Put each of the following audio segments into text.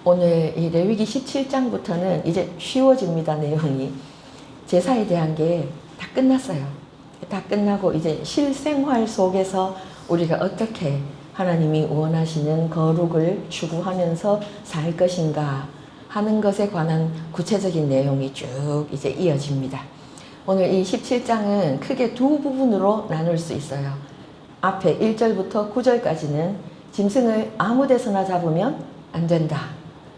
오늘 이 레위기 17장부터는 이제 쉬워집니다. 내용이. 제사에 대한 게 다 끝났어요. 다 끝나고 이제 실생활 속에서 우리가 어떻게 하나님이 원하시는 거룩을 추구하면서 살 것인가 하는 것에 관한 구체적인 내용이 쭉 이제 이어집니다. 오늘 이 17장은 크게 두 부분으로 나눌 수 있어요. 앞에 1절부터 9절까지는 짐승을 아무 데서나 잡으면 안 된다.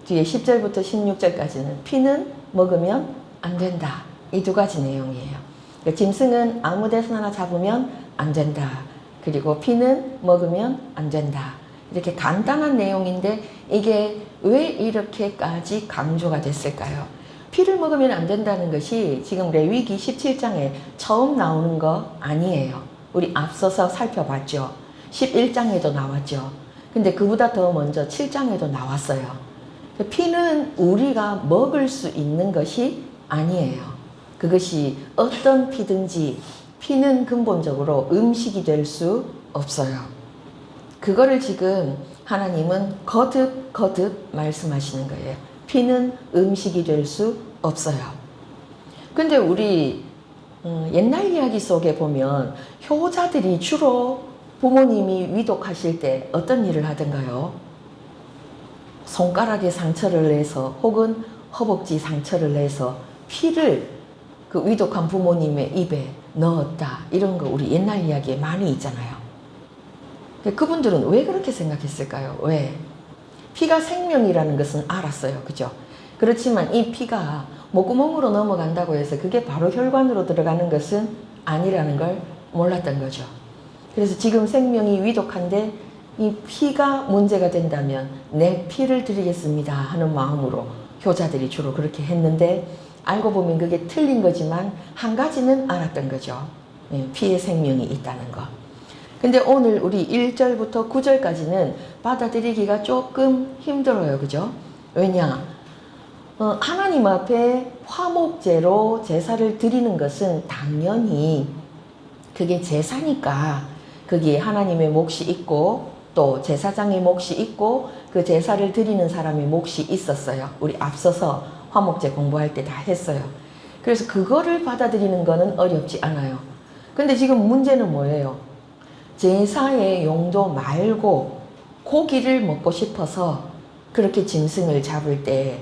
뒤에 10절부터 16절까지는 피는 먹으면 안 된다. 이 두 가지 내용이에요. 그러니까 짐승은 아무 데서나 잡으면 안 된다. 그리고 피는 먹으면 안 된다. 이렇게 간단한 내용인데 이게 왜 이렇게까지 강조가 됐을까요? 피를 먹으면 안 된다는 것이 지금 레위기 17장에 처음 나오는 거 아니에요. 우리 앞서서 살펴봤죠. 11장에도 나왔죠. 근데 그보다 더 먼저 7장에도 나왔어요. 피는 우리가 먹을 수 있는 것이 아니에요. 그것이 어떤 피든지 피는 근본적으로 음식이 될 수 없어요. 그거를 지금 하나님은 거듭 말씀하시는 거예요. 피는 음식이 될 수 없어요. 근데 우리 옛날 이야기 속에 보면 효자들이 주로 부모님이 위독하실 때 어떤 일을 하던가요? 손가락에 상처를 내서 혹은 허벅지 상처를 내서 피를 그 위독한 부모님의 입에 넣었다. 이런 거 우리 옛날 이야기에 많이 있잖아요. 그분들은 왜 그렇게 생각했을까요? 왜? 피가 생명이라는 것은 알았어요. 그죠? 그렇지만 이 피가 목구멍으로 넘어간다고 해서 그게 바로 혈관으로 들어가는 것은 아니라는 걸 몰랐던 거죠. 그래서 지금 생명이 위독한데 이 피가 문제가 된다면 내 피를 드리겠습니다 하는 마음으로 효자들이 주로 그렇게 했는데 알고 보면 그게 틀린 거지만 한 가지는 알았던 거죠. 피의 생명이 있다는 거. 근데 오늘 우리 1절부터 9절까지는 받아들이기가 조금 힘들어요. 그죠? 왜냐? 하나님 앞에 화목제로 제사를 드리는 것은 당연히 그게 제사니까 거기에 하나님의 몫이 있고 또 제사장의 몫이 있고 그 제사를 드리는 사람의 몫이 있었어요. 우리 앞서서 화목제 공부할 때 다 했어요. 그래서 그거를 받아들이는 거는 어렵지 않아요. 근데 지금 문제는 뭐예요? 제사의 용도 말고 고기를 먹고 싶어서 그렇게 짐승을 잡을 때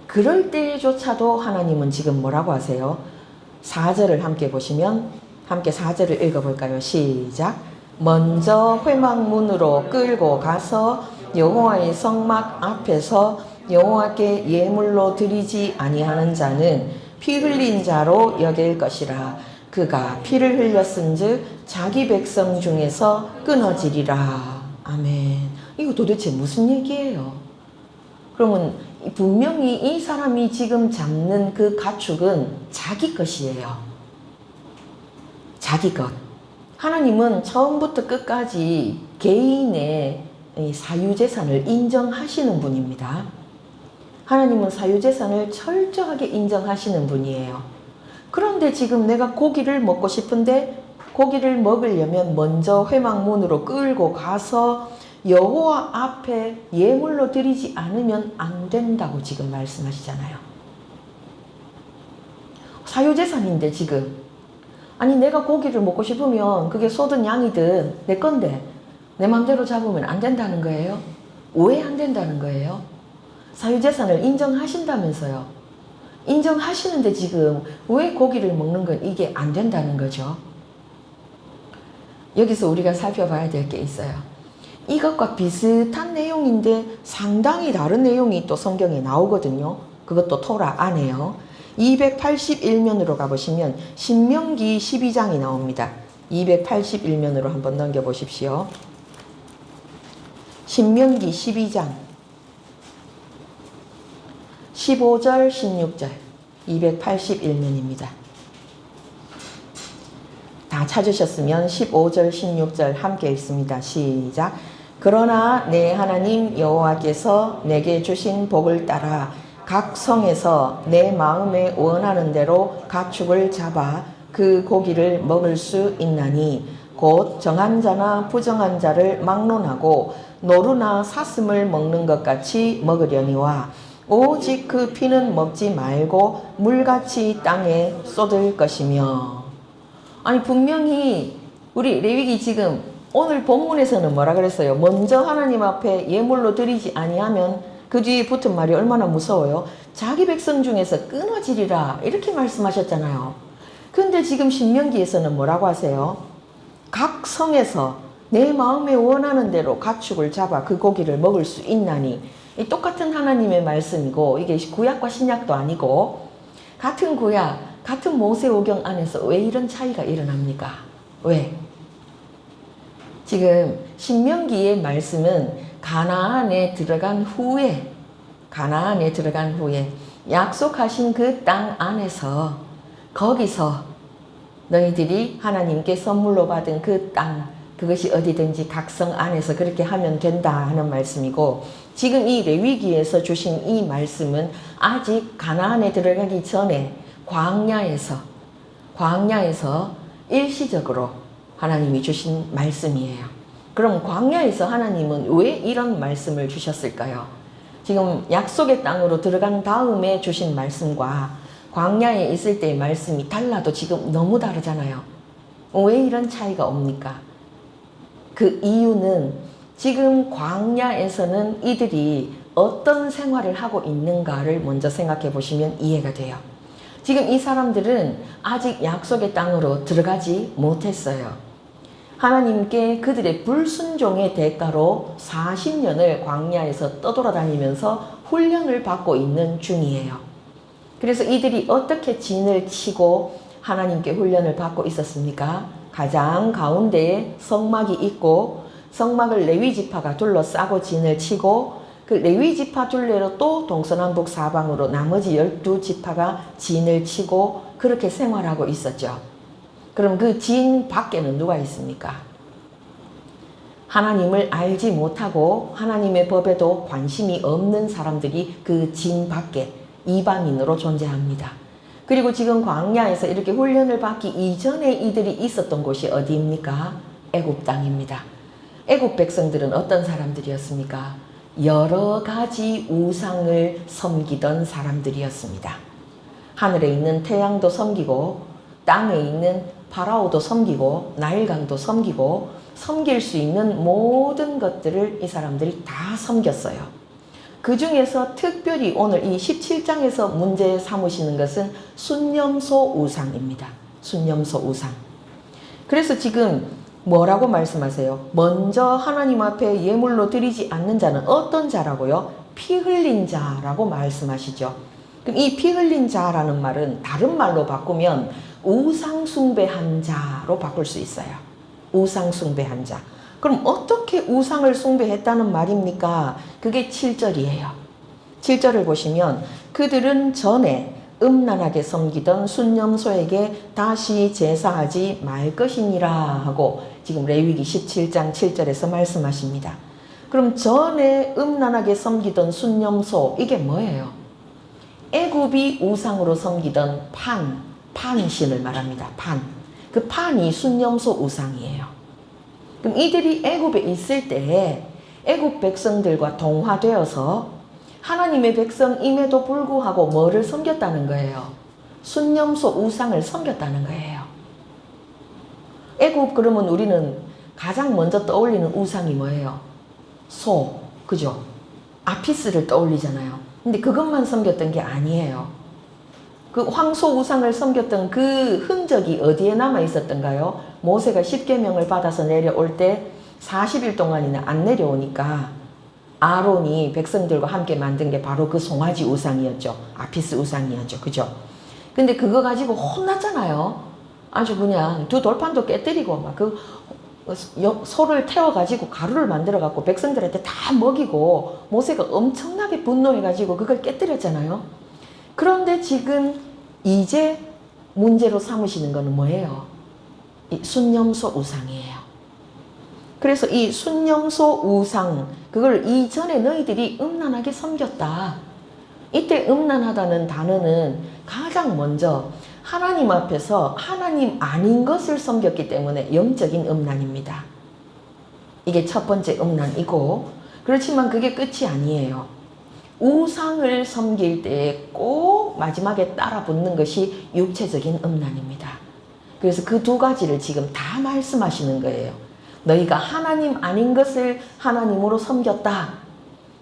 그럴 때조차도 하나님은 지금 뭐라고 하세요? 4절을 함께 보시면 함께 4절을 읽어볼까요? 시작! 먼저 회막문으로 끌고 가서 여호와의 성막 앞에서 여호와께 예물로 드리지 아니하는 자는 피 흘린 자로 여길 것이라. 그가 피를 흘렸은즉 자기 백성 중에서 끊어지리라. 아멘. 이거 도대체 무슨 얘기예요? 그러면 분명히 이 사람이 지금 잡는 그 가축은 자기 것이에요. 자기 것. 하나님은 처음부터 끝까지 개인의 사유재산을 인정하시는 분입니다. 하나님은 사유재산을 철저하게 인정하시는 분이에요. 그런데 지금 내가 고기를 먹고 싶은데 고기를 먹으려면 먼저 회막문으로 끌고 가서 여호와 앞에 예물로 드리지 않으면 안 된다고 지금 말씀하시잖아요. 사유재산인데 지금 아니 내가 고기를 먹고 싶으면 그게 소든 양이든 내 건데 내 맘대로 잡으면 안 된다는 거예요? 왜 안 된다는 거예요? 사유재산을 인정하신다면서요. 인정하시는데 지금 왜 고기를 먹는 건 이게 안 된다는 거죠. 여기서 우리가 살펴봐야 될 게 있어요. 이것과 비슷한 내용인데 상당히 다른 내용이 또 성경에 나오거든요. 그것도 토라 안에요. 281면으로 가보시면 신명기 12장이 나옵니다. 281면으로 한번 넘겨보십시오. 신명기 12장 15절 16절 281면입니다. 다 찾으셨으면 15절 16절 함께 읽습니다. 시작. 그러나 내 하나님 여호와께서 내게 주신 복을 따라 각 성에서 내 마음에 원하는 대로 가축을 잡아 그 고기를 먹을 수 있나니 곧 정한 자나 부정한 자를 막론하고 노루나 사슴을 먹는 것 같이 먹으려니와 오직 그 피는 먹지 말고 물같이 땅에 쏟을 것이며. 아니 분명히 우리 레위기 지금 오늘 본문에서는 뭐라 그랬어요? 먼저 하나님 앞에 예물로 드리지 아니하면 그 뒤에 붙은 말이 얼마나 무서워요? 자기 백성 중에서 끊어지리라 이렇게 말씀하셨잖아요. 근데 지금 신명기에서는 뭐라고 하세요? 각 성에서 내 마음에 원하는 대로 가축을 잡아 그 고기를 먹을 수 있나니. 이 똑같은 하나님의 말씀이고 이게 구약과 신약도 아니고 같은 구약, 같은 모세오경 안에서 왜 이런 차이가 일어납니까? 왜? 지금 신명기의 말씀은 가나안에 들어간 후에 약속하신 그 땅 안에서 거기서 너희들이 하나님께 선물로 받은 그 땅, 그것이 어디든지 각성 안에서 그렇게 하면 된다 하는 말씀이고, 지금 이 레위기에서 주신 이 말씀은 아직 가나안에 들어가기 전에 광야에서 일시적으로 하나님이 주신 말씀이에요. 그럼 광야에서 하나님은 왜 이런 말씀을 주셨을까요? 지금 약속의 땅으로 들어간 다음에 주신 말씀과 광야에 있을 때의 말씀이 달라도 지금 너무 다르잖아요. 왜 이런 차이가 옵니까? 그 이유는 지금 광야에서는 이들이 어떤 생활을 하고 있는가를 먼저 생각해 보시면 이해가 돼요. 지금 이 사람들은 아직 약속의 땅으로 들어가지 못했어요. 하나님께 그들의 불순종의 대가로 40년을 광야에서 떠돌아다니면서 훈련을 받고 있는 중이에요. 그래서 이들이 어떻게 진을 치고 하나님께 훈련을 받고 있었습니까? 가장 가운데에 성막이 있고 성막을 레위지파가 둘러싸고 진을 치고 그 레위지파 둘레로 또 동서남북 사방으로 나머지 12지파가 진을 치고 그렇게 생활하고 있었죠. 그럼 그 진 밖에는 누가 있습니까? 하나님을 알지 못하고 하나님의 법에도 관심이 없는 사람들이 그 진 밖에 이방인으로 존재합니다. 그리고 지금 광야에서 이렇게 훈련을 받기 이전에 이들이 있었던 곳이 어디입니까? 애굽 땅입니다. 애굽 백성들은 어떤 사람들이었습니까? 여러 가지 우상을 섬기던 사람들이었습니다. 하늘에 있는 태양도 섬기고 땅에 있는 파라오도 섬기고 나일강도 섬기고 섬길 수 있는 모든 것들을 이 사람들이 다 섬겼어요. 그 중에서 특별히 오늘 이 17장에서 문제 삼으시는 것은 순념소 우상입니다. 순념소 우상. 그래서 지금 뭐라고 말씀하세요? 먼저 하나님 앞에 예물로 드리지 않는 자는 어떤 자라고요? 피 흘린 자라고 말씀하시죠. 그럼 이 피 흘린 자라는 말은 다른 말로 바꾸면 우상 숭배한 자로 바꿀 수 있어요. 우상 숭배한 자. 그럼 어떻게 우상을 숭배했다는 말입니까? 그게 7절이에요. 7절을 보시면 그들은 전에 음란하게 섬기던 순념소에게 다시 제사하지 말 것이니라 하고 지금 레위기 17장 7절에서 말씀하십니다. 그럼 전에 음란하게 섬기던 순념소, 이게 뭐예요? 애굽이 우상으로 섬기던 판신을 말합니다. 그 판이 순념소 우상이에요. 그럼 이들이 애굽에 있을 때에 애굽 백성들과 동화되어서 하나님의 백성임에도 불구하고 뭐를 섬겼다는 거예요? 순념소 우상을 섬겼다는 거예요. 애굽 그러면 우리는 가장 먼저 떠올리는 우상이 뭐예요? 소, 그죠? 아피스를 떠올리잖아요. 근데 그것만 섬겼던 게 아니에요. 그 황소 우상을 섬겼던 그 흔적이 어디에 남아 있었던가요? 모세가 십계명을 받아서 내려올 때 40일 동안이나 안 내려오니까 아론이 백성들과 함께 만든 게 바로 그 송아지 우상이었죠. 아피스 우상이었죠. 그죠? 근데 그거 가지고 혼났잖아요. 아주 그냥 두 돌판도 깨뜨리고 막 그 소를 태워가지고 가루를 만들어갖고 백성들한테 다 먹이고 모세가 엄청나게 분노해가지고 그걸 깨뜨렸잖아요. 그런데 지금 이제 문제로 삼으시는 것은 뭐예요? 이 순념소 우상이에요. 그래서 이 순념소 우상, 그걸 이전에 너희들이 음란하게 섬겼다. 이때 음란하다는 단어는 가장 먼저 하나님 앞에서 하나님 아닌 것을 섬겼기 때문에 영적인 음란입니다. 이게 첫 번째 음란이고, 그렇지만 그게 끝이 아니에요. 우상을 섬길 때 꼭 마지막에 따라 붙는 것이 육체적인 음란입니다. 그래서 그 두 가지를 지금 다 말씀하시는 거예요. 너희가 하나님 아닌 것을 하나님으로 섬겼다.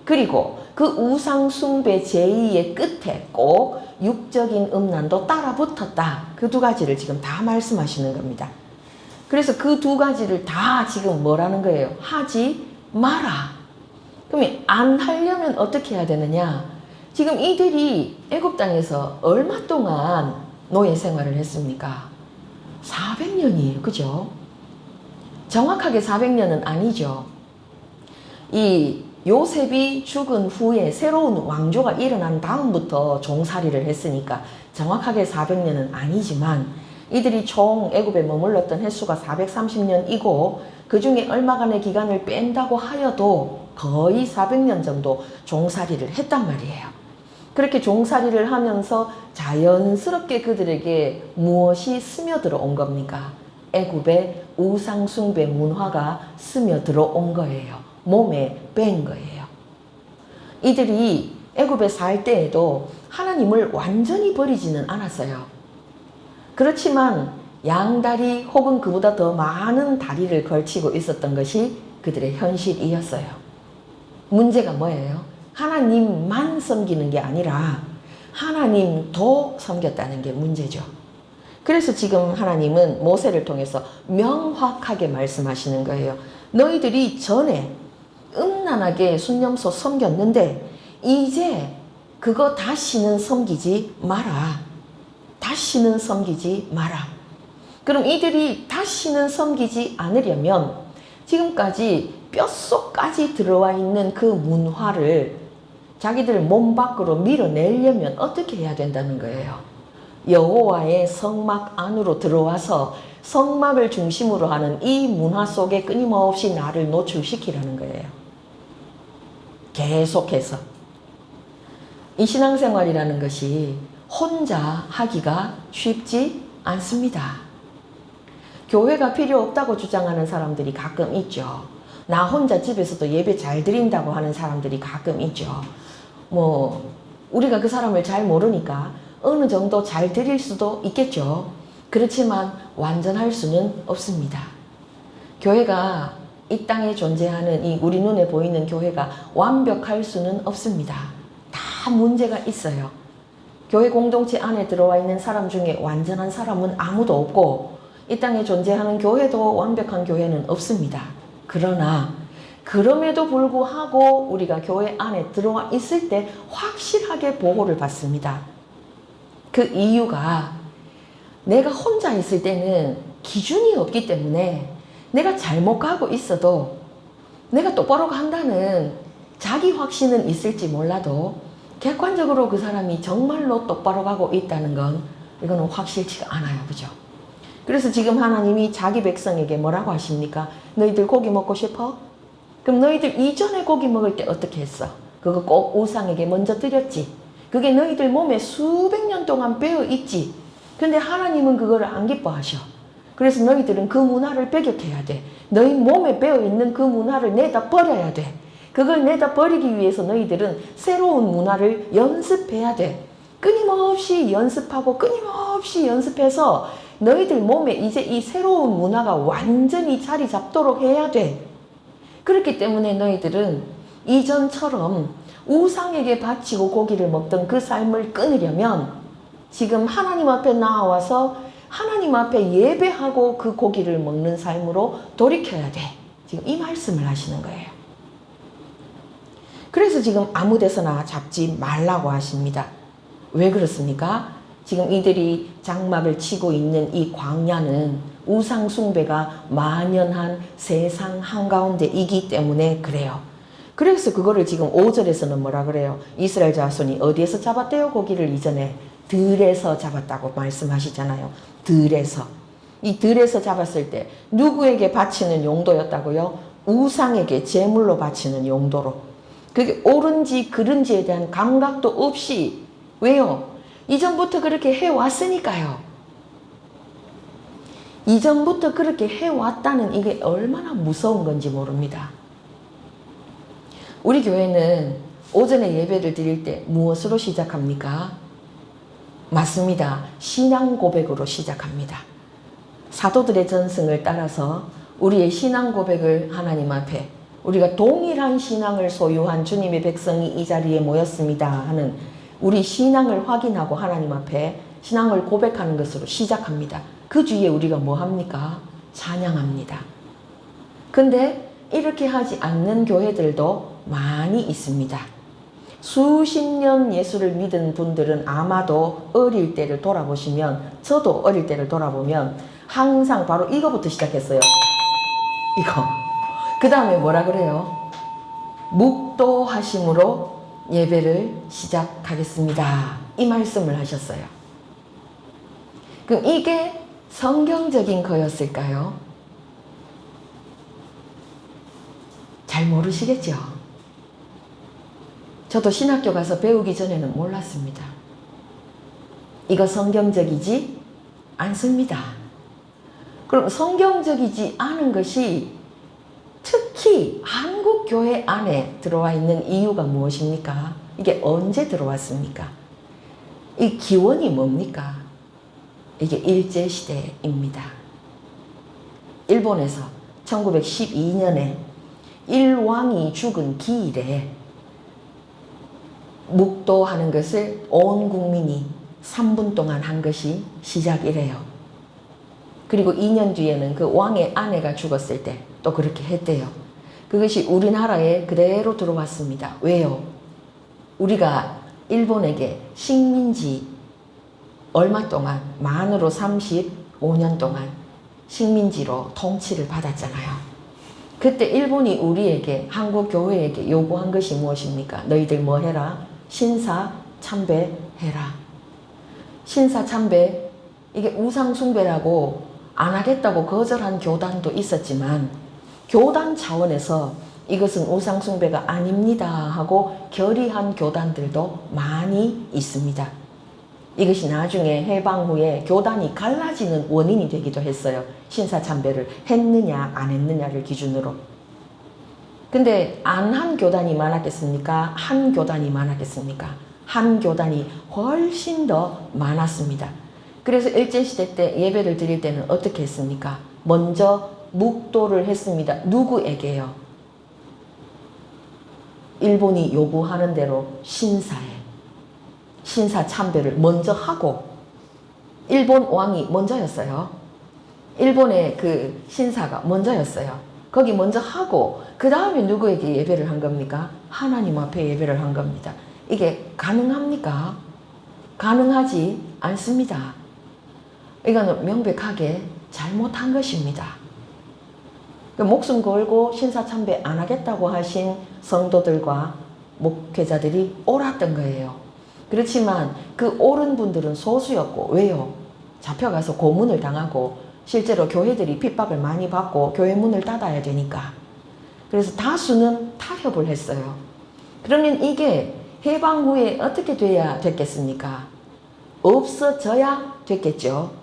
그리고 그 우상 숭배 제의의 끝에 꼭 육적인 음란도 따라 붙었다. 그 두 가지를 지금 다 말씀하시는 겁니다. 그래서 그 두 가지를 다 지금 뭐라는 거예요? 하지 마라. 그럼 안 하려면 어떻게 해야 되느냐? 지금 이들이 애굽 땅에서 얼마 동안 노예 생활을 했습니까? 400년이에요. 그죠? 정확하게 400년은 아니죠. 이 요셉이 죽은 후에 새로운 왕조가 일어난 다음부터 종살이를 했으니까 정확하게 400년은 아니지만, 이들이 총 애굽에 머물렀던 횟수가 430년이고 그 중에 얼마간의 기간을 뺀다고 하여도 거의 400년 정도 종살이를 했단 말이에요. 그렇게 종살이를 하면서 자연스럽게 그들에게 무엇이 스며들어 온 겁니까? 애굽의 우상 숭배 문화가 스며들어 온 거예요. 몸에 뺀 거예요. 이들이 애굽에 살 때에도 하나님을 완전히 버리지는 않았어요. 그렇지만 양다리 혹은 그보다 더 많은 다리를 걸치고 있었던 것이 그들의 현실이었어요. 문제가 뭐예요? 하나님만 섬기는 게 아니라 하나님도 섬겼다는 게 문제죠. 그래서 지금 하나님은 모세를 통해서 명확하게 말씀하시는 거예요. 너희들이 전에 음란하게 순념소 섬겼는데 이제 그거 다시는 섬기지 마라. 다시는 섬기지 마라. 그럼 이들이 다시는 섬기지 않으려면 지금까지 뼛속까지 들어와 있는 그 문화를 자기들 몸 밖으로 밀어내려면 어떻게 해야 된다는 거예요? 여호와의 성막 안으로 들어와서 성막을 중심으로 하는 이 문화 속에 끊임없이 나를 노출시키라는 거예요. 계속해서. 이 신앙생활이라는 것이 혼자 하기가 쉽지 않습니다. 교회가 필요 없다고 주장하는 사람들이 가끔 있죠. 나 혼자 집에서도 예배 잘 드린다고 하는 사람들이 가끔 있죠. 우리가 그 사람을 잘 모르니까 어느 정도 잘 드릴 수도 있겠죠. 그렇지만 완전할 수는 없습니다. 교회가 이 땅에 존재하는 이 우리 눈에 보이는 교회가 완벽할 수는 없습니다. 다 문제가 있어요. 교회 공동체 안에 들어와 있는 사람 중에 완전한 사람은 아무도 없고 이 땅에 존재하는 교회도 완벽한 교회는 없습니다. 그러나 그럼에도 불구하고 우리가 교회 안에 들어와 있을 때 확실하게 보호를 받습니다. 그 이유가 내가 혼자 있을 때는 기준이 없기 때문에 내가 잘못 가고 있어도 내가 똑바로 간다는 자기 확신은 있을지 몰라도 객관적으로 그 사람이 정말로 똑바로 가고 있다는 건 이거는 확실치가 않아요. 그죠? 그래서 지금 하나님이 자기 백성에게 뭐라고 하십니까? 너희들 고기 먹고 싶어? 그럼 너희들 이전에 고기 먹을 때 어떻게 했어? 그거 꼭 우상에게 먼저 드렸지. 그게 너희들 몸에 수백 년 동안 배어 있지. 근데 하나님은 그거를 안 기뻐하셔. 그래서 너희들은 그 문화를 배격해야 돼. 너희 몸에 배어 있는 그 문화를 내다 버려야 돼. 그걸 내다 버리기 위해서 너희들은 새로운 문화를 연습해야 돼. 끊임없이 연습하고 끊임없이 연습해서 너희들 몸에 이제 이 새로운 문화가 완전히 자리 잡도록 해야 돼. 그렇기 때문에 너희들은 이전처럼 우상에게 바치고 고기를 먹던 그 삶을 끊으려면 지금 하나님 앞에 나와서 하나님 앞에 예배하고 그 고기를 먹는 삶으로 돌이켜야 돼. 지금 이 말씀을 하시는 거예요. 그래서 지금 아무 데서나 잡지 말라고 하십니다. 왜 그렇습니까? 지금 이들이 장막을 치고 있는 이 광야는 우상 숭배가 만연한 세상 한가운데이기 때문에 그래요. 그래서 그거를 지금 5절에서는 뭐라 그래요? 이스라엘 자손이 어디에서 잡았대요? 고기를 이전에 들에서 잡았다고 말씀하시잖아요. 들에서. 이 들에서 잡았을 때 누구에게 바치는 용도였다고요? 우상에게 제물로 바치는 용도로. 그게 옳은지 그른지에 대한 감각도 없이. 왜요? 이전부터 그렇게 해왔으니까요. 이전부터 그렇게 해왔다는 이게 얼마나 무서운 건지 모릅니다. 우리 교회는 오전에 예배를 드릴 때 무엇으로 시작합니까? 맞습니다. 신앙 고백으로 시작합니다. 사도들의 전승을 따라서 우리의 신앙 고백을 하나님 앞에, 우리가 동일한 신앙을 소유한 주님의 백성이 이 자리에 모였습니다 하는 우리 신앙을 확인하고 하나님 앞에 신앙을 고백하는 것으로 시작합니다. 그 주위에 우리가 뭐 합니까? 찬양합니다. 근데 이렇게 하지 않는 교회들도 많이 있습니다. 수십 년 예수를 믿은 분들은 아마도 어릴 때를 돌아보시면, 저도 어릴 때를 돌아보면 항상 바로 이거부터 시작했어요. 이거. 그 다음에 뭐라 그래요? 묵도하심으로 예배를 시작하겠습니다. 이 말씀을 하셨어요. 그럼 이게 성경적인 거였을까요? 잘 모르시겠죠? 저도 신학교 가서 배우기 전에는 몰랐습니다. 이거 성경적이지 않습니다. 그럼 성경적이지 않은 것이 특히 한국 교회 안에 들어와 있는 이유가 무엇입니까? 이게 언제 들어왔습니까? 이 기원이 뭡니까? 이게 일제시대입니다. 일본에서 1912년에 일왕이 죽은 기일에 묵도하는 것을 온 국민이 3분 동안 한 것이 시작이래요. 그리고 2년 뒤에는 그 왕의 아내가 죽었을 때 또 그렇게 했대요. 그것이 우리나라에 그대로 들어왔습니다. 왜요? 우리가 일본에게 식민지 얼마 동안, 만으로 35년 동안 식민지로 통치를 받았잖아요. 그때 일본이 우리에게, 한국 교회에게 요구한 것이 무엇입니까? 너희들 뭐 해라? 신사 참배해라. 신사 참배, 이게 우상 숭배라고 안 하겠다고 거절한 교단도 있었지만 교단 차원에서 이것은 우상 숭배가 아닙니다 하고 결의한 교단들도 많이 있습니다. 이것이 나중에 해방 후에 교단이 갈라지는 원인이 되기도 했어요. 신사 참배를 했느냐 안 했느냐를 기준으로. 근데 안 한 교단이 많았겠습니까? 한 교단이 많았겠습니까? 한 교단이 훨씬 더 많았습니다. 그래서 일제시대 때 예배를 드릴 때는 어떻게 했습니까? 먼저 묵도를 했습니다. 누구에게요? 일본이 요구하는 대로 신사에. 신사 참배를 먼저 하고, 일본 왕이 먼저였어요. 일본의 그 신사가 먼저였어요. 거기 먼저 하고 그 다음에 누구에게 예배를 한 겁니까? 하나님 앞에 예배를 한 겁니다. 이게 가능합니까? 가능하지 않습니다. 이거는 명백하게 잘못한 것입니다. 목숨 걸고 신사 참배 안 하겠다고 하신 성도들과 목회자들이 옳았던 거예요. 그렇지만 그 옳은 분들은 소수였고, 왜요? 잡혀가서 고문을 당하고 실제로 교회들이 핍박을 많이 받고 교회 문을 닫아야 되니까. 그래서 다수는 타협을 했어요. 그러면 이게 해방 후에 어떻게 돼야 됐겠습니까? 없어져야 됐겠죠.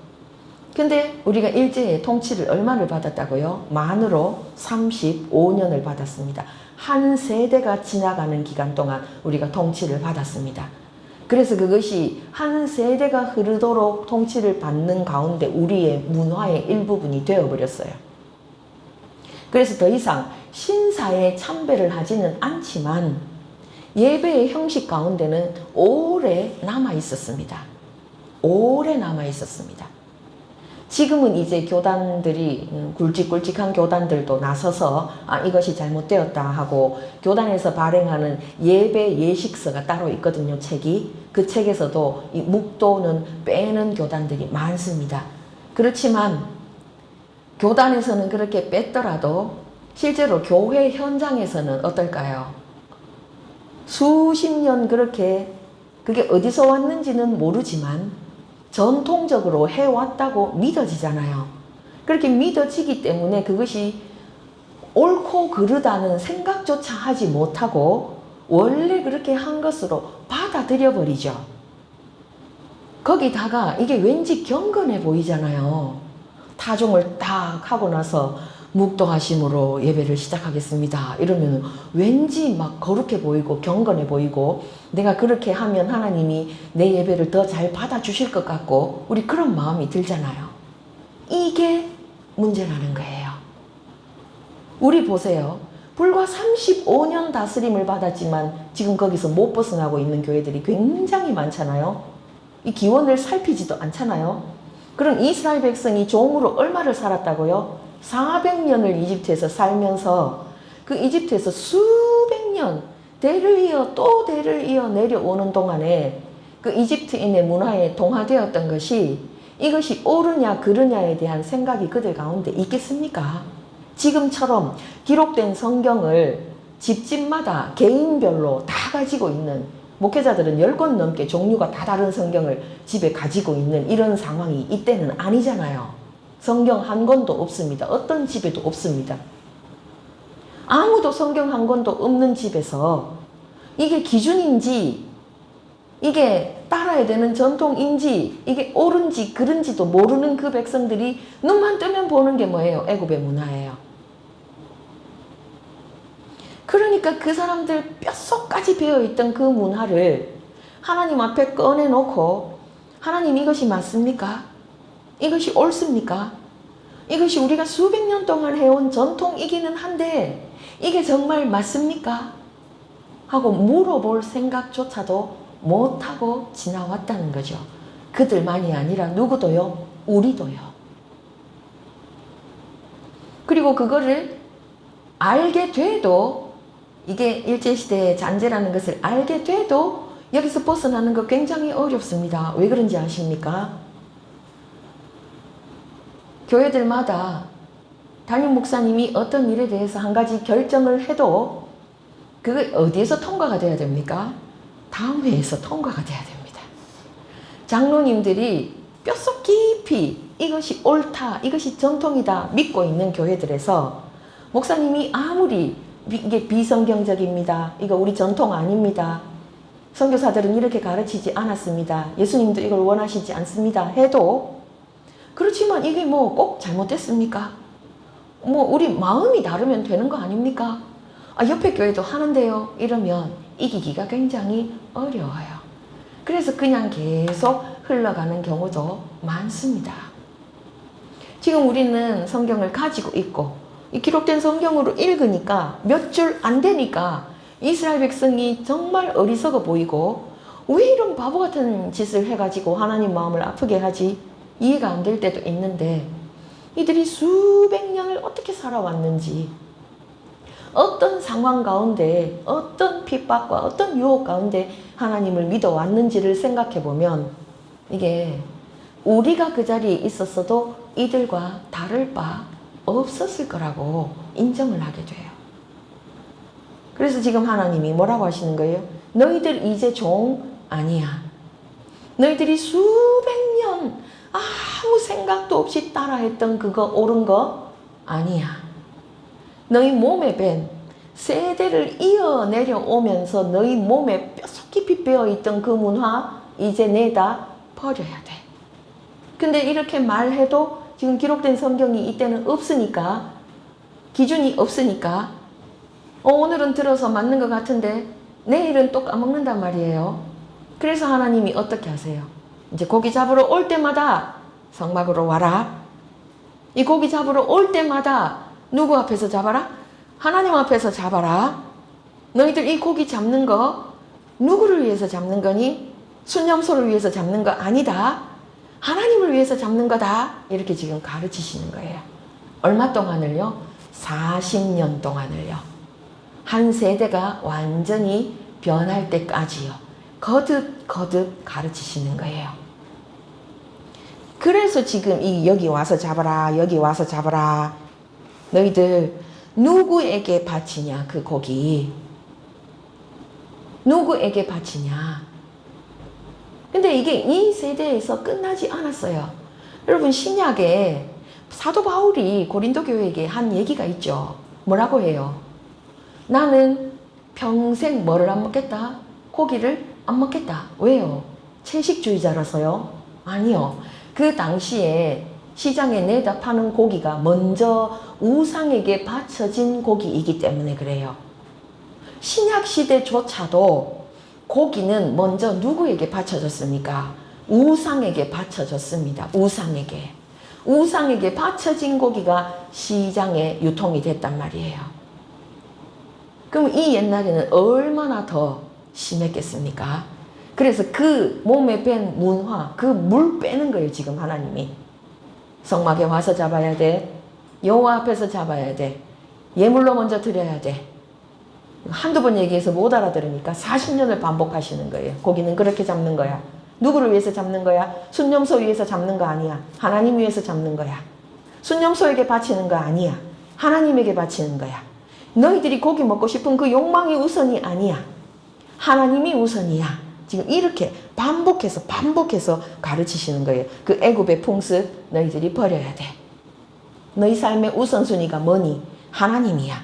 근데 우리가 일제의 통치를 얼마를 받았다고요? 만으로 35년을 받았습니다. 한 세대가 지나가는 기간 동안 우리가 통치를 받았습니다. 그래서 그것이 한 세대가 흐르도록 통치를 받는 가운데 우리의 문화의 일부분이 되어버렸어요. 그래서 더 이상 신사에 참배를 하지는 않지만 예배의 형식 가운데는 오래 남아 있었습니다. 오래 남아 있었습니다. 지금은 이제 교단들이 굵직굵직한 교단들도 나서서 이것이 잘못되었다 하고 교단에서 발행하는 예배 예식서가 따로 있거든요. 책이. 그 책에서도 이 묵도는 빼는 교단들이 많습니다. 그렇지만 교단에서는 그렇게 뺐더라도 실제로 교회 현장에서는 어떨까요? 수십 년 그렇게, 그게 어디서 왔는지는 모르지만 전통적으로 해왔다고 믿어지잖아요. 그렇게 믿어지기 때문에 그것이 옳고 그르다는 생각조차 하지 못하고 원래 그렇게 한 것으로 받아들여 버리죠. 거기다가 이게 왠지 경건해 보이잖아요. 타종을 딱 하고 나서 묵도하심으로 예배를 시작하겠습니다. 이러면 왠지 막 거룩해 보이고 경건해 보이고 내가 그렇게 하면 하나님이 내 예배를 더 잘 받아주실 것 같고 우리 그런 마음이 들잖아요. 이게 문제라는 거예요. 우리 보세요. 불과 35년 다스림을 받았지만 지금 거기서 못 벗어나고 있는 교회들이 굉장히 많잖아요. 이 기원을 살피지도 않잖아요. 그럼 이스라엘 백성이 종으로 얼마를 살았다고요? 400년을 이집트에서 살면서 그 이집트에서 수백 년 대를 이어 또 대를 이어 내려오는 동안에 그 이집트인의 문화에 동화되었던 것이 이것이 옳으냐 그르냐에 대한 생각이 그들 가운데 있겠습니까? 지금처럼 기록된 성경을 집집마다 개인별로 다 가지고 있는 목회자들은 10권 넘게 종류가 다 다른 성경을 집에 가지고 있는 이런 상황이 이때는 아니잖아요. 성경 한 권도 없습니다. 어떤 집에도 없습니다. 아무도 성경 한 권도 없는 집에서 이게 기준인지 이게 따라야 되는 전통인지 이게 옳은지 그른지도 모르는 그 백성들이 눈만 뜨면 보는 게 뭐예요? 애굽의 문화예요. 그러니까 그 사람들 뼛속까지 배어있던 그 문화를 하나님 앞에 꺼내놓고 하나님 이것이 맞습니까? 이것이 옳습니까? 이것이 우리가 수백 년 동안 해온 전통이기는 한데 이게 정말 맞습니까? 하고 물어볼 생각조차도 못하고 지나왔다는 거죠. 그들만이 아니라 누구도요? 우리도요. 그리고 그거를 알게 돼도 이게 일제시대의 잔재라는 것을 알게 돼도 여기서 벗어나는 거 굉장히 어렵습니다. 왜 그런지 아십니까? 교회들마다 담임 목사님이 어떤 일에 대해서 한 가지 결정을 해도 그게 어디에서 통과가 돼야 됩니까? 다음 회에서 통과가 돼야 됩니다. 장로님들이 뼛속 깊이 이것이 옳다, 이것이 전통이다 믿고 있는 교회들에서 목사님이 아무리 이게 비성경적입니다. 이거 우리 전통 아닙니다. 선교사들은 이렇게 가르치지 않았습니다. 예수님도 이걸 원하시지 않습니다. 해도 그렇지만 이게 뭐 꼭 잘못됐습니까? 뭐 우리 마음이 다르면 되는 거 아닙니까? 아, 옆에 교회도 하는데요. 이러면 이기기가 굉장히 어려워요. 그래서 그냥 계속 흘러가는 경우도 많습니다. 지금 우리는 성경을 가지고 있고 이 기록된 성경으로 읽으니까 몇 줄 안 되니까 이스라엘 백성이 정말 어리석어 보이고 왜 이런 바보 같은 짓을 해가지고 하나님 마음을 아프게 하지? 이해가 안 될 때도 있는데 이들이 수백 년을 어떻게 살아왔는지 어떤 상황 가운데 어떤 핍박과 어떤 유혹 가운데 하나님을 믿어왔는지를 생각해 보면 이게 우리가 그 자리에 있었어도 이들과 다를 바 없었을 거라고 인정을 하게 돼요. 그래서 지금 하나님이 뭐라고 하시는 거예요? 너희들 이제 종 아니야. 너희들이 수백 년 아무 생각도 없이 따라했던 그거 옳은 거 아니야. 너희 몸에 밴 세대를 이어 내려오면서 너희 몸에 뼛속 깊이 배어있던 그 문화 이제 내다 버려야 돼. 근데 이렇게 말해도 지금 기록된 성경이 이때는 없으니까 기준이 없으니까 오늘은 들어서 맞는 것 같은데 내일은 또 까먹는단 말이에요. 그래서 하나님이 어떻게 하세요? 이제 고기 잡으러 올 때마다 성막으로 와라. 이 고기 잡으러 올 때마다 누구 앞에서 잡아라? 하나님 앞에서 잡아라. 너희들 이 고기 잡는 거 누구를 위해서 잡는 거니? 순념소를 위해서 잡는 거 아니다. 하나님을 위해서 잡는 거다. 이렇게 지금 가르치시는 거예요. 얼마 동안을요? 40년 동안을요. 한 세대가 완전히 변할 때까지요. 거듭 가르치시는 거예요. 그래서 지금 여기 와서 잡아라. 여기 와서 잡아라. 너희들 누구에게 바치냐 그 고기. 누구에게 바치냐. 근데 이게 이 세대에서 끝나지 않았어요. 여러분 신약에 사도 바울이 고린도 교회에게 한 얘기가 있죠. 뭐라고 해요? 나는 평생 뭐를 안 먹겠다? 고기를 안 먹겠다. 왜요? 채식주의자라서요? 아니요. 그 당시에 시장에 내다 파는 고기가 먼저 우상에게 바쳐진 고기이기 때문에 그래요. 신약 시대조차도 고기는 먼저 누구에게 바쳐졌습니까? 우상에게 바쳐졌습니다. 우상에게. 우상에게 바쳐진 고기가 시장에 유통이 됐단 말이에요. 그럼 이 옛날에는 얼마나 더 심했겠습니까? 그래서 그 몸에 뺀 문화, 그 물 빼는 거예요, 지금 하나님이. 성막에 와서 잡아야 돼. 여호와 앞에서 잡아야 돼. 예물로 먼저 드려야 돼. 한두 번 얘기해서 못 알아들으니까 40년을 반복하시는 거예요. 고기는 그렇게 잡는 거야. 누구를 위해서 잡는 거야? 순념소 위해서 잡는 거 아니야. 하나님 위해서 잡는 거야. 순념소에게 바치는 거 아니야. 하나님에게 바치는 거야. 너희들이 고기 먹고 싶은 그 욕망이 우선이 아니야. 하나님이 우선이야. 지금 이렇게 반복해서 가르치시는 거예요. 그 애굽의 풍습 너희들이 버려야 돼. 너희 삶의 우선순위가 뭐니? 하나님이야.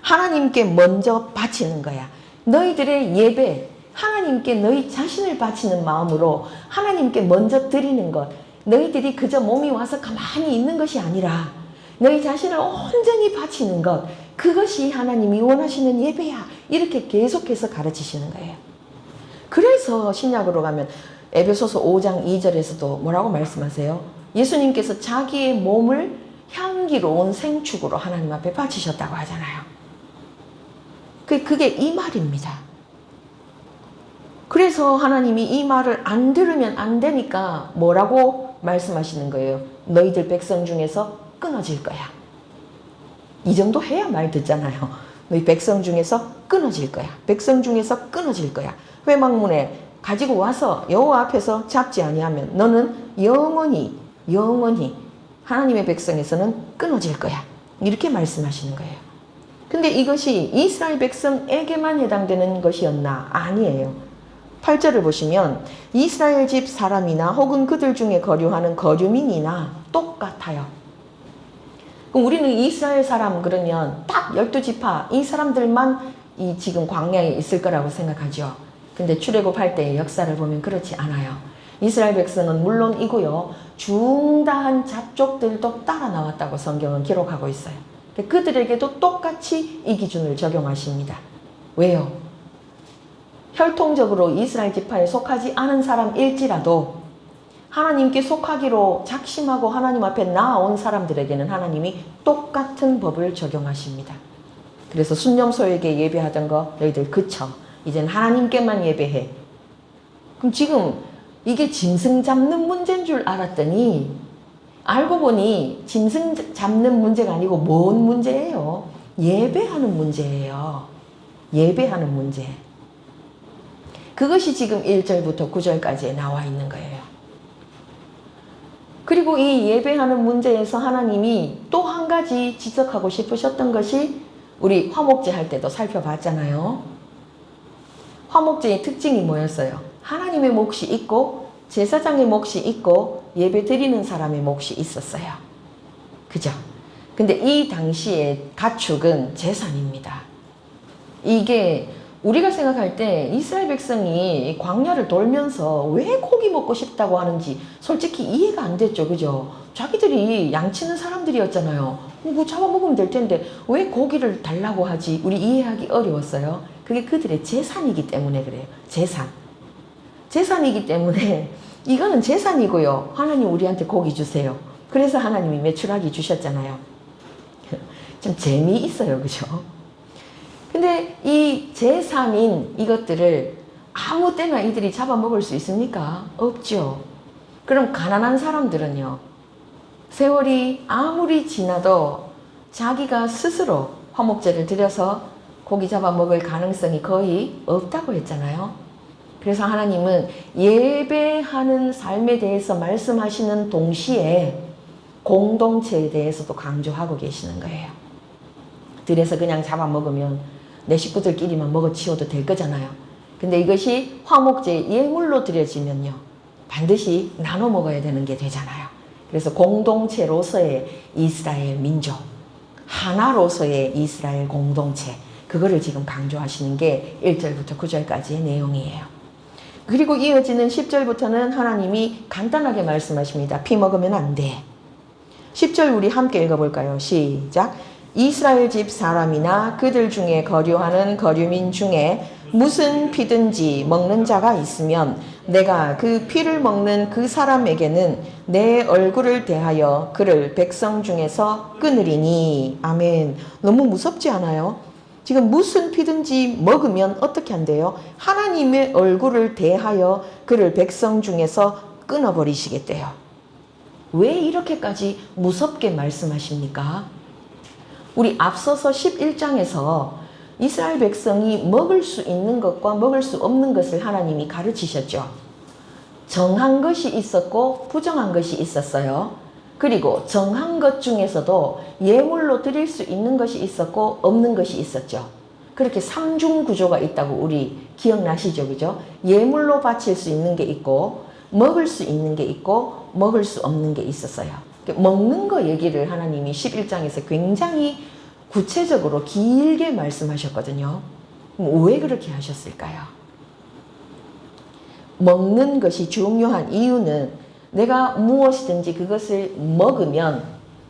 하나님께 먼저 바치는 거야. 너희들의 예배, 하나님께 너희 자신을 바치는 마음으로 하나님께 먼저 드리는 것. 너희들이 그저 몸이 와서 가만히 있는 것이 아니라 너희 자신을 온전히 바치는 것. 그것이 하나님이 원하시는 예배야. 이렇게 계속해서 가르치시는 거예요. 그래서 신약으로 가면 에베소서 5장 2절에서도 뭐라고 말씀하세요? 예수님께서 자기의 몸을 향기로운 생축으로 하나님 앞에 바치셨다고 하잖아요. 그게 이 말입니다. 그래서 하나님이 이 말을 안 들으면 안 되니까 뭐라고 말씀하시는 거예요? 너희들 백성 중에서 끊어질 거야. 이 정도 해야 말 듣잖아요. 너희 백성 중에서 끊어질 거야. 백성 중에서 끊어질 거야. 회막문에 가지고 와서 여호와 앞에서 잡지 아니하면 너는 영원히 하나님의 백성에서는 끊어질 거야. 이렇게 말씀하시는 거예요. 근데 이것이 이스라엘 백성에게만 해당되는 것이었나? 아니에요. 8절을 보시면 이스라엘 집 사람이나 혹은 그들 중에 거류하는 거류민이나 똑같아요. 그럼 우리는 이스라엘 사람 그러면 딱 12지파 이 사람들만 이 지금 광야에 있을 거라고 생각하죠. 근데 출애굽할 때의 역사를 보면 그렇지 않아요. 이스라엘 백성은 물론이고요. 중다한 잡족들도 따라 나왔다고 성경은 기록하고 있어요. 그들에게도 똑같이 이 기준을 적용하십니다. 왜요? 혈통적으로 이스라엘 지파에 속하지 않은 사람일지라도 하나님께 속하기로 작심하고 하나님 앞에 나아온 사람들에게는 하나님이 똑같은 법을 적용하십니다. 그래서 순념소에게 예배하던 거 너희들 그쳐. 이제는 하나님께만 예배해. 그럼 지금 이게 짐승 잡는 문제인 줄 알았더니 알고 보니 짐승 잡는 문제가 아니고 뭔 문제예요? 예배하는 문제예요. 예배하는 문제. 그것이 지금 1절부터 9절까지에 나와 있는 거예요. 그리고 이 예배하는 문제에서 하나님이 또 한 가지 지적하고 싶으셨던 것이 우리 화목제 할 때도 살펴봤잖아요. 화목제의 특징이 뭐였어요? 하나님의 몫이 있고 제사장의 몫이 있고 예배 드리는 사람의 몫이 있었어요. 그죠? 근데 이 당시의 가축은 제산입니다. 이게 우리가 생각할 때 이스라엘 백성이 광야를 돌면서 왜 고기 먹고 싶다고 하는지 솔직히 이해가 안 됐죠. 그죠? 자기들이 양치는 사람들이었잖아요. 뭐 잡아먹으면 될 텐데 왜 고기를 달라고 하지? 우리 이해하기 어려웠어요. 그게 그들의 재산이기 때문에 그래요. 재산이기 때문에 이거는 재산이고요. 하나님 우리한테 고기 주세요. 그래서 하나님이 메추라기 주셨잖아요. 좀 재미있어요. 그죠? 근데 이 재산인 이것들을 아무 때나 이들이 잡아먹을 수 있습니까? 없죠. 그럼 가난한 사람들은요. 세월이 아무리 지나도 자기가 스스로 화목제를 드려서 고기 잡아먹을 가능성이 거의 없다고 했잖아요. 그래서 하나님은 예배하는 삶에 대해서 말씀하시는 동시에 공동체에 대해서도 강조하고 계시는 거예요. 들에서 그냥 잡아먹으면 내 식구들끼리만 먹어치워도 될 거잖아요. 근데 이것이 화목제 예물로 드려지면요. 반드시 나눠 먹어야 되는 게 되잖아요. 그래서 공동체로서의 이스라엘 민족, 하나로서의 이스라엘 공동체, 그거를 지금 강조하시는 게 1절부터 9절까지의 내용이에요. 그리고 이어지는 10절부터는 하나님이 간단하게 말씀하십니다. 피 먹으면 안 돼. 10절 우리 함께 읽어볼까요? 시작. 이스라엘 집 사람이나 그들 중에 거류하는 거류민 중에 무슨 피든지 먹는 자가 있으면 내가 그 피를 먹는 그 사람에게는 내 얼굴을 대하여 그를 백성 중에서 끊으리니. 아멘. 너무 무섭지 않아요? 지금 무슨 피든지 먹으면 어떻게 한대요? 하나님의 얼굴을 대하여 그를 백성 중에서 끊어버리시겠대요. 왜 이렇게까지 무섭게 말씀하십니까? 우리 앞서서 11장에서 이스라엘 백성이 먹을 수 있는 것과 먹을 수 없는 것을 하나님이 가르치셨죠. 정한 것이 있었고 부정한 것이 있었어요. 그리고 정한 것 중에서도 예물로 드릴 수 있는 것이 있었고 없는 것이 있었죠. 그렇게 삼중 구조가 있다고 우리 기억나시죠? 그죠? 예물로 바칠 수 있는 게 있고 먹을 수 있는 게 있고 먹을 수 없는 게 있었어요. 먹는 거 얘기를 하나님이 11장에서 굉장히 구체적으로 길게 말씀하셨거든요. 왜 그렇게 하셨을까요? 먹는 것이 중요한 이유는 내가 무엇이든지 그것을 먹으면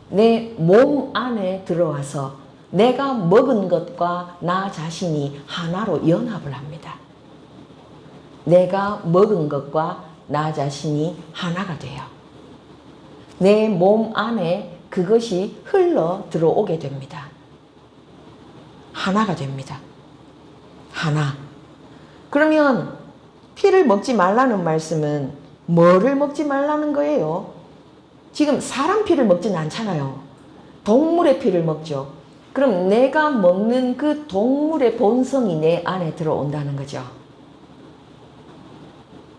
내 몸 안에 들어와서 내가 먹은 것과 나 자신이 하나로 연합을 합니다. 내가 먹은 것과 나 자신이 하나가 돼요. 내 몸 안에 그것이 흘러 들어오게 됩니다. 하나가 됩니다. 하나. 그러면 피를 먹지 말라는 말씀은 뭐를 먹지 말라는 거예요? 지금 사람 피를 먹지는 않잖아요. 동물의 피를 먹죠. 그럼 내가 먹는 그 동물의 본성이 내 안에 들어온다는 거죠.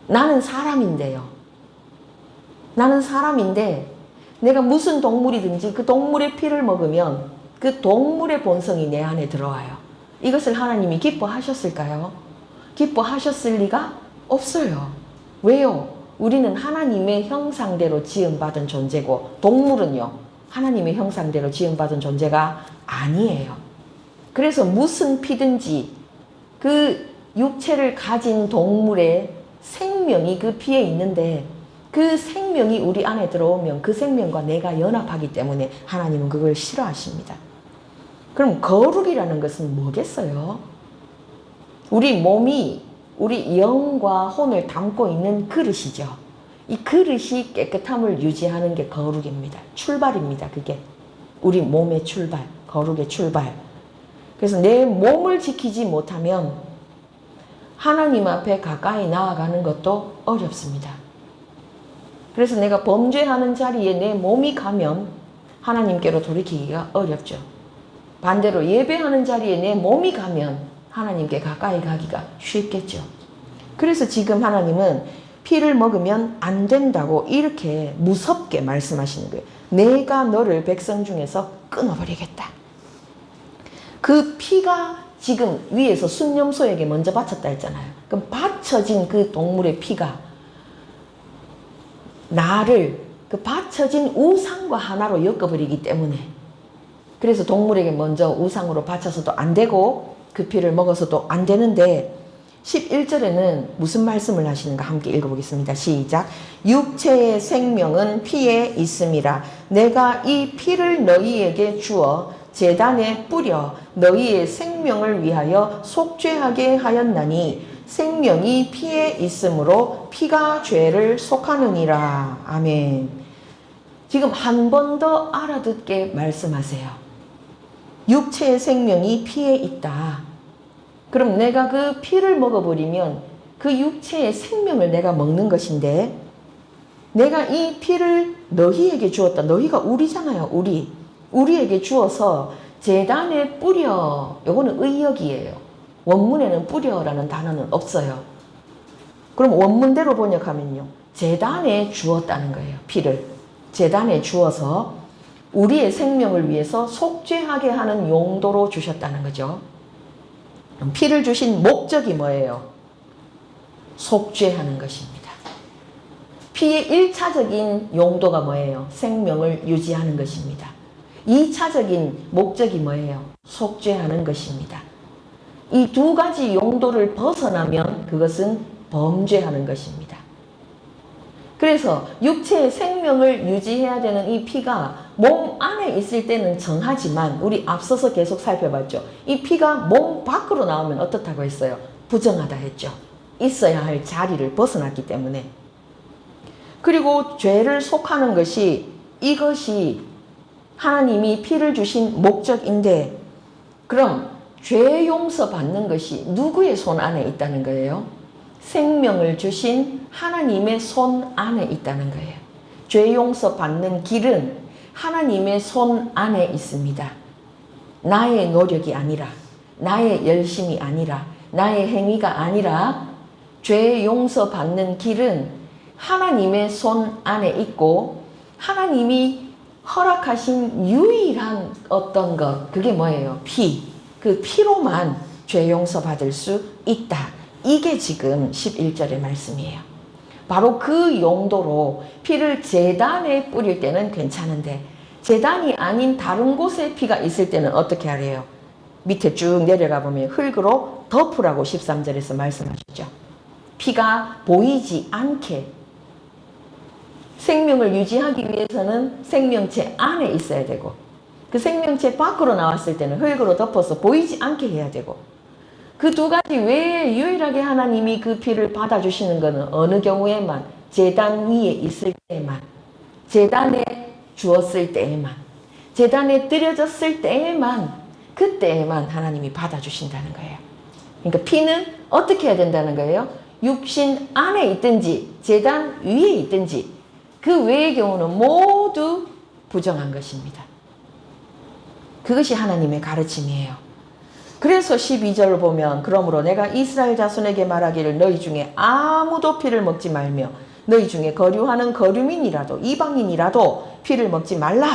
나는 사람인데요. 나는 사람인데 내가 무슨 동물이든지 그 동물의 피를 먹으면 그 동물의 본성이 내 안에 들어와요. 이것을 하나님이 기뻐하셨을까요? 기뻐하셨을 리가 없어요. 왜요? 우리는 하나님의 형상대로 지음받은 존재고 동물은요, 하나님의 형상대로 지음받은 존재가 아니에요. 그래서 무슨 피든지 그 육체를 가진 동물의 생명이 그 피에 있는데 그 생명이 우리 안에 들어오면 그 생명과 내가 연합하기 때문에 하나님은 그걸 싫어하십니다. 그럼 거룩이라는 것은 뭐겠어요? 우리 몸이 우리 영과 혼을 담고 있는 그릇이죠. 이 그릇이 깨끗함을 유지하는 게 거룩입니다. 출발입니다. 그게 우리 몸의 출발, 거룩의 출발. 그래서 내 몸을 지키지 못하면 하나님 앞에 가까이 나아가는 것도 어렵습니다. 그래서 내가 범죄하는 자리에 내 몸이 가면 하나님께로 돌이키기가 어렵죠. 반대로 예배하는 자리에 내 몸이 가면 하나님께 가까이 가기가 쉽겠죠. 그래서 지금 하나님은 피를 먹으면 안 된다고 이렇게 무섭게 말씀하시는 거예요. 내가 너를 백성 중에서 끊어버리겠다. 그 피가 지금 위에서 순념소에게 먼저 바쳤다 했잖아요. 그럼 바쳐진 그 동물의 피가 나를 그 바쳐진 우상과 하나로 엮어버리기 때문에 그래서 동물에게 먼저 우상으로 바쳐서도 안 되고 그 피를 먹어서도 안 되는데 11절에는 무슨 말씀을 하시는가 함께 읽어보겠습니다. 시작. 육체의 생명은 피에 있음이라. 내가 이 피를 너희에게 주어 제단에 뿌려 너희의 생명을 위하여 속죄하게 하였나니 생명이 피에 있으므로 피가 죄를 속하느니라. 아멘. 지금 한 번 더 알아듣게 말씀하세요. 육체의 생명이 피에 있다. 그럼 내가 그 피를 먹어버리면 그 육체의 생명을 내가 먹는 것인데 내가 이 피를 너희에게 주었다. 너희가 우리잖아요. 우리에게 주어서 제단에 뿌려. 요거는 의역이에요. 원문에는 뿌려라는 단어는 없어요. 그럼 원문대로 번역하면요. 제단에 주었다는 거예요. 피를. 제단에 주어서 우리의 생명을 위해서 속죄하게 하는 용도로 주셨다는 거죠. 피를 주신 목적이 뭐예요? 속죄하는 것입니다. 피의 1차적인 용도가 뭐예요? 생명을 유지하는 것입니다. 2차적인 목적이 뭐예요? 속죄하는 것입니다. 이 두 가지 용도를 벗어나면 그것은 범죄하는 것입니다. 그래서 그래서 육체의 생명을 유지해야 되는 이 피가 몸 안에 있을 때는 정하지만 우리 앞서서 계속 살펴봤죠. 이 피가 몸 밖으로 나오면 어떻다고 했어요? 부정하다 했죠. 있어야 할 자리를 벗어났기 때문에. 그리고 죄를 속하는 것이 이것이 하나님이 피를 주신 목적인데 그럼 죄 용서 받는 것이 누구의 손 안에 있다는 거예요? 생명을 주신 하나님의 손 안에 있다는 거예요. 죄 용서 받는 길은 하나님의 손 안에 있습니다. 나의 노력이 아니라 나의 열심이 아니라 나의 행위가 아니라 죄 용서 받는 길은 하나님의 손 안에 있고 하나님이 허락하신 유일한 어떤 것 그게 뭐예요? 피. 그 피로만 죄 용서 받을 수 있다. 이게 지금 11절의 말씀이에요. 바로 그 용도로 피를 제단에 뿌릴 때는 괜찮은데 제단이 아닌 다른 곳에 피가 있을 때는 어떻게 하래요? 밑에 쭉 내려가 보면 흙으로 덮으라고 13절에서 말씀하셨죠. 피가 보이지 않게 생명을 유지하기 위해서는 생명체 안에 있어야 되고 그 생명체 밖으로 나왔을 때는 흙으로 덮어서 보이지 않게 해야 되고 그 두 가지 외에 유일하게 하나님이 그 피를 받아주시는 것은 어느 경우에만 제단 위에 있을 때에만 제단에 주었을 때에만 제단에 드려졌을 때에만 그때에만 하나님이 받아주신다는 거예요. 그러니까 피는 어떻게 해야 된다는 거예요? 육신 안에 있든지 제단 위에 있든지 그 외의 경우는 모두 부정한 것입니다. 그것이 하나님의 가르침이에요. 그래서 12절을 보면 그러므로 내가 이스라엘 자손에게 말하기를 너희 중에 아무도 피를 먹지 말며 너희 중에 거류하는 거류민이라도 이방인이라도 피를 먹지 말라.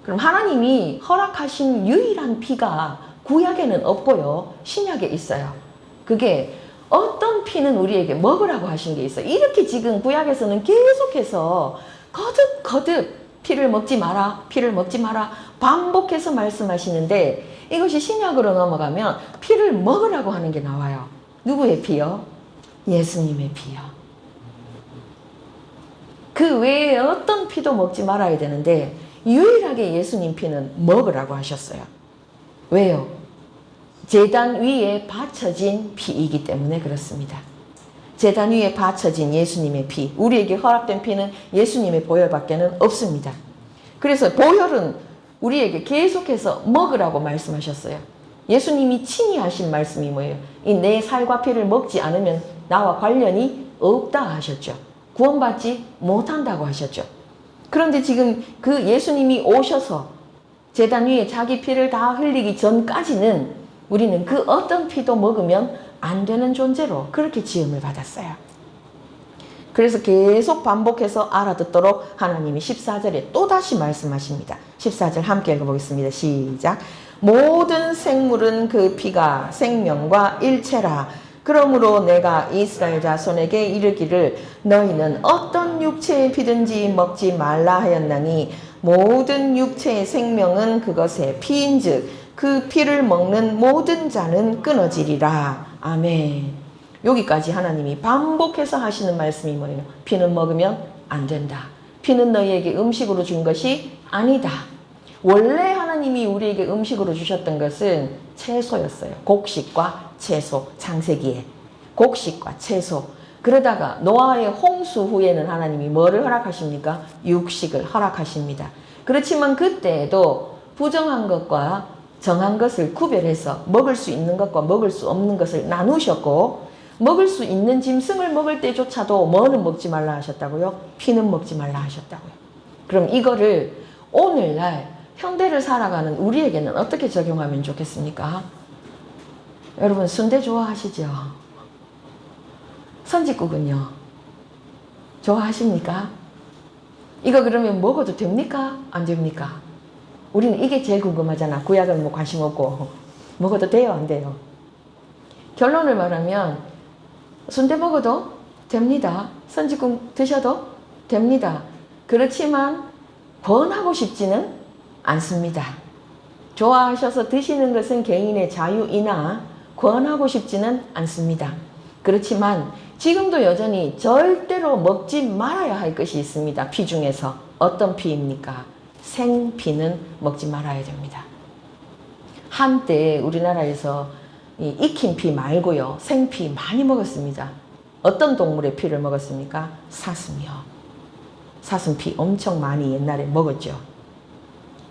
그럼 하나님이 허락하신 유일한 피가 구약에는 없고요. 신약에 있어요. 그게 어떤 피는 우리에게 먹으라고 하신 게 있어요. 이렇게 지금 구약에서는 계속해서 거듭 피를 먹지 마라, 피를 먹지 마라 반복해서 말씀하시는데 이것이 신약으로 넘어가면 피를 먹으라고 하는 게 나와요. 누구의 피요? 예수님의 피요. 그 외에 어떤 피도 먹지 말아야 되는데 유일하게 예수님 피는 먹으라고 하셨어요. 왜요? 제단 위에 바쳐진 피이기 때문에 그렇습니다. 제단 위에 바쳐진 예수님의 피, 우리에게 허락된 피는 예수님의 보혈밖에는 없습니다. 그래서 보혈은 우리에게 계속해서 먹으라고 말씀하셨어요. 예수님이 친히 하신 말씀이 뭐예요? 이 내 살과 피를 먹지 않으면 나와 관련이 없다 하셨죠. 구원받지 못한다고 하셨죠. 그런데 지금 그 예수님이 오셔서 제단 위에 자기 피를 다 흘리기 전까지는 우리는 그 어떤 피도 먹으면 안 되는 존재로 그렇게 지음을 받았어요. 그래서 계속 반복해서 알아듣도록 하나님이 14절에 또다시 말씀하십니다. 14절 함께 읽어보겠습니다. 시작. 모든 생물은 그 피가 생명과 일체라. 그러므로 내가 이스라엘 자손에게 이르기를 너희는 어떤 육체의 피든지 먹지 말라 하였나니 모든 육체의 생명은 그것의 피인즉 그 피를 먹는 모든 자는 끊어지리라. 아멘. 여기까지 하나님이 반복해서 하시는 말씀이 뭐예요? 피는 먹으면 안 된다. 피는 너희에게 음식으로 준 것이 아니다. 원래 하나님이 우리에게 음식으로 주셨던 것은 채소였어요. 곡식과 채소, 창세기에. 곡식과 채소. 그러다가 노아의 홍수 후에는 하나님이 뭐를 허락하십니까? 육식을 허락하십니다. 그렇지만 그때에도 부정한 것과 정한 것을 구별해서 먹을 수 있는 것과 먹을 수 없는 것을 나누셨고 먹을 수 있는 짐승을 먹을 때조차도 뭐는 먹지 말라 하셨다고요? 피는 먹지 말라 하셨다고요. 그럼 이거를 오늘날 현대를 살아가는 우리에게는 어떻게 적용하면 좋겠습니까? 여러분 순대 좋아하시죠? 선짓국은요? 좋아하십니까? 이거 그러면 먹어도 됩니까? 안 됩니까? 우리는 이게 제일 궁금하잖아. 구약은 뭐 관심 없고 먹어도 돼요? 안 돼요? 결론을 말하면 순대 먹어도 됩니다. 선짓국 드셔도 됩니다. 그렇지만 권하고 싶지는 않습니다. 좋아하셔서 드시는 것은 개인의 자유이나 권하고 싶지는 않습니다. 그렇지만 지금도 여전히 절대로 먹지 말아야 할 것이 있습니다. 피 중에서. 어떤 피입니까? 생피는 먹지 말아야 됩니다. 한때 우리나라에서 이 익힌 피 말고요, 생피 많이 먹었습니다. 어떤 동물의 피를 먹었습니까? 사슴이요. 사슴피 엄청 많이 옛날에 먹었죠.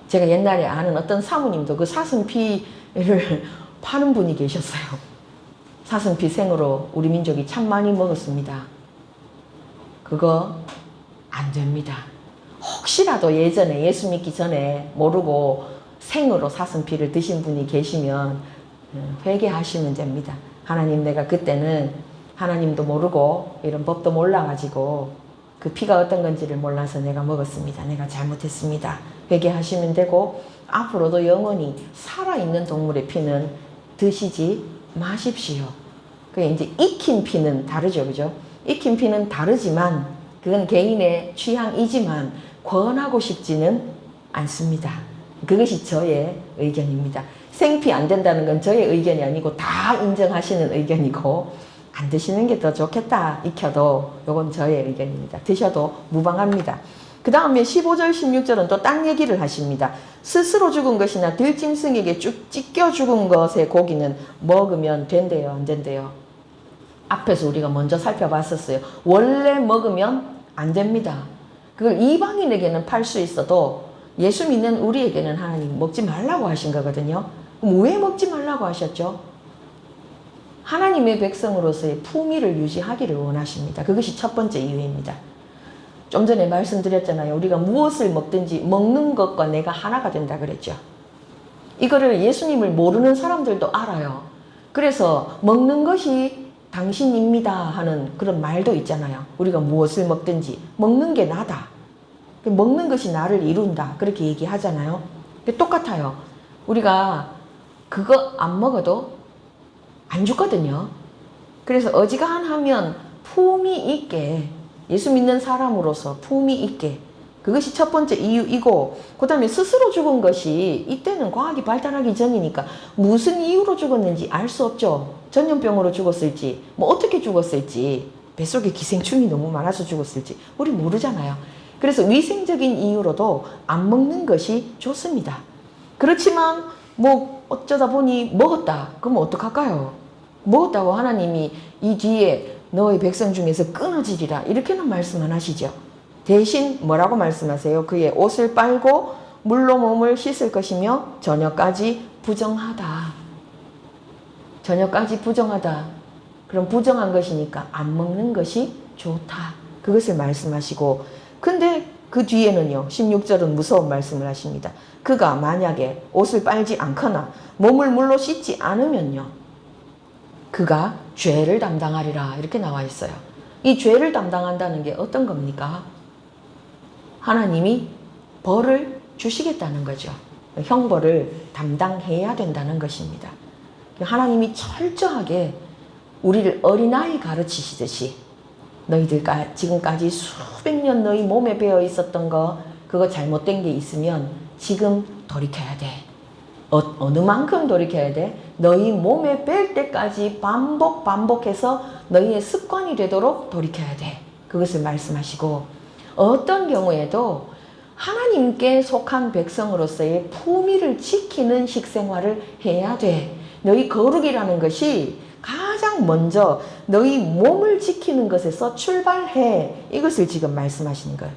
제가 옛날에 아는 어떤 사모님도 그 사슴피를 파는 분이 계셨어요. 사슴피 생으로 우리 민족이 참 많이 먹었습니다. 그거 안 됩니다. 혹시라도 예전에 예수 믿기 전에 모르고 생으로 사슴피를 드신 분이 계시면 회개하시면 됩니다. 하나님, 내가 그때는 하나님도 모르고 이런 법도 몰라가지고 그 피가 어떤 건지를 몰라서 내가 먹었습니다. 내가 잘못했습니다. 회개하시면 되고, 앞으로도 영원히 살아있는 동물의 피는 드시지 마십시오. 그게 이제 익힌 피는 다르죠, 그죠? 익힌 피는 다르지만 그건 개인의 취향이지만 권하고 싶지는 않습니다. 그것이 저의 의견입니다. 생피 안 된다는 건 저의 의견이 아니고 다 인정하시는 의견이고, 안 드시는 게 더 좋겠다, 익혀도. 요건 저의 의견입니다. 드셔도 무방합니다. 그 다음에 15절 16절은 또 딴 얘기를 하십니다. 스스로 죽은 것이나 들짐승에게 쭉 찢겨 죽은 것의 고기는 먹으면 된대요, 안 된대요? 앞에서 우리가 먼저 살펴봤었어요. 원래 먹으면 안 됩니다. 그걸 이방인에게는 팔 수 있어도 예수 믿는 우리에게는 하나님 먹지 말라고 하신 거거든요. 그럼 왜 먹지 말라고 하셨죠? 하나님의 백성으로서의 품위를 유지하기를 원하십니다. 그것이 첫 번째 이유입니다. 좀 전에 말씀드렸잖아요. 우리가 무엇을 먹든지 먹는 것과 내가 하나가 된다 그랬죠. 이거를 예수님을 모르는 사람들도 알아요. 그래서 먹는 것이 당신입니다 하는 그런 말도 있잖아요. 우리가 무엇을 먹든지 먹는 게 나다. 먹는 것이 나를 이룬다. 그렇게 얘기하잖아요. 똑같아요. 우리가 그거 안 먹어도 안 죽거든요. 그래서 어지간하면 품위 있게, 예수 믿는 사람으로서 품위 있게, 그것이 첫 번째 이유이고, 그 다음에 스스로 죽은 것이, 이때는 과학이 발달하기 전이니까 무슨 이유로 죽었는지 알 수 없죠. 전염병으로 죽었을지, 뭐 어떻게 죽었을지, 뱃속에 기생충이 너무 많아서 죽었을지 우리 모르잖아요. 그래서 위생적인 이유로도 안 먹는 것이 좋습니다. 그렇지만 뭐 어쩌다 보니 먹었다. 그럼 어떡할까요? 먹었다고 하나님이 이 뒤에 너의 백성 중에서 끊어지리라 이렇게는 말씀 안 하시죠. 대신 뭐라고 말씀하세요? 그의 옷을 빨고 물로 몸을 씻을 것이며 저녁까지 부정하다. 저녁까지 부정하다. 그럼 부정한 것이니까 안 먹는 것이 좋다. 그것을 말씀하시고, 근데 그 뒤에는요, 16절은 무서운 말씀을 하십니다. 그가 만약에 옷을 빨지 않거나 몸을 물로 씻지 않으면요, 그가 죄를 담당하리라 이렇게 나와 있어요. 이 죄를 담당한다는 게 어떤 겁니까? 하나님이 벌을 주시겠다는 거죠. 형벌을 담당해야 된다는 것입니다. 하나님이 철저하게 우리를 어린아이 가르치시듯이, 너희들 지금까지 수백 년 너희 몸에 배어 있었던 거, 그거 잘못된 게 있으면 지금 돌이켜야 돼. 어느 만큼 돌이켜야 돼? 너희 몸에 뵐 때까지 반복해서 너희의 습관이 되도록 돌이켜야 돼. 그것을 말씀하시고, 어떤 경우에도 하나님께 속한 백성으로서의 품위를 지키는 식생활을 해야 돼. 너희 거룩이라는 것이 가장 먼저 너희 몸을 지키는 것에서 출발해. 이것을 지금 말씀하시는 거예요.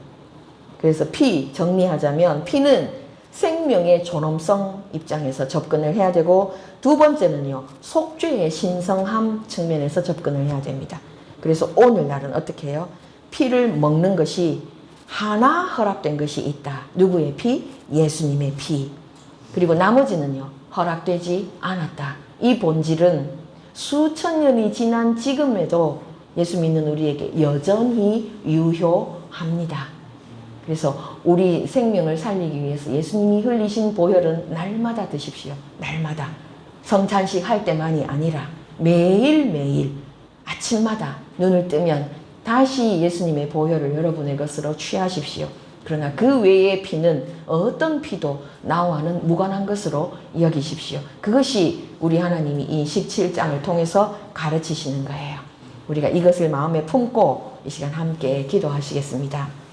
그래서 피 정리하자면, 피는 생명의 존엄성 입장에서 접근을 해야 되고, 두 번째는요, 속죄의 신성함 측면에서 접근을 해야 됩니다. 그래서 오늘날은 어떻게 해요? 피를 먹는 것이 하나 허락된 것이 있다. 누구의 피? 예수님의 피. 그리고 나머지는요, 허락되지 않았다. 이 본질은 수천 년이 지난 지금에도 예수 믿는 우리에게 여전히 유효합니다. 그래서 우리 생명을 살리기 위해서 예수님이 흘리신 보혈은 날마다 드십시오. 날마다. 성찬식 할 때만이 아니라 매일매일 아침마다 눈을 뜨면 다시 예수님의 보혈을 여러분의 것으로 취하십시오. 그러나 그 외의 피는 어떤 피도 나와는 무관한 것으로 여기십시오. 그것이 우리 하나님이 이 17장을 통해서 가르치시는 거예요. 우리가 이것을 마음에 품고 이 시간 함께 기도하시겠습니다.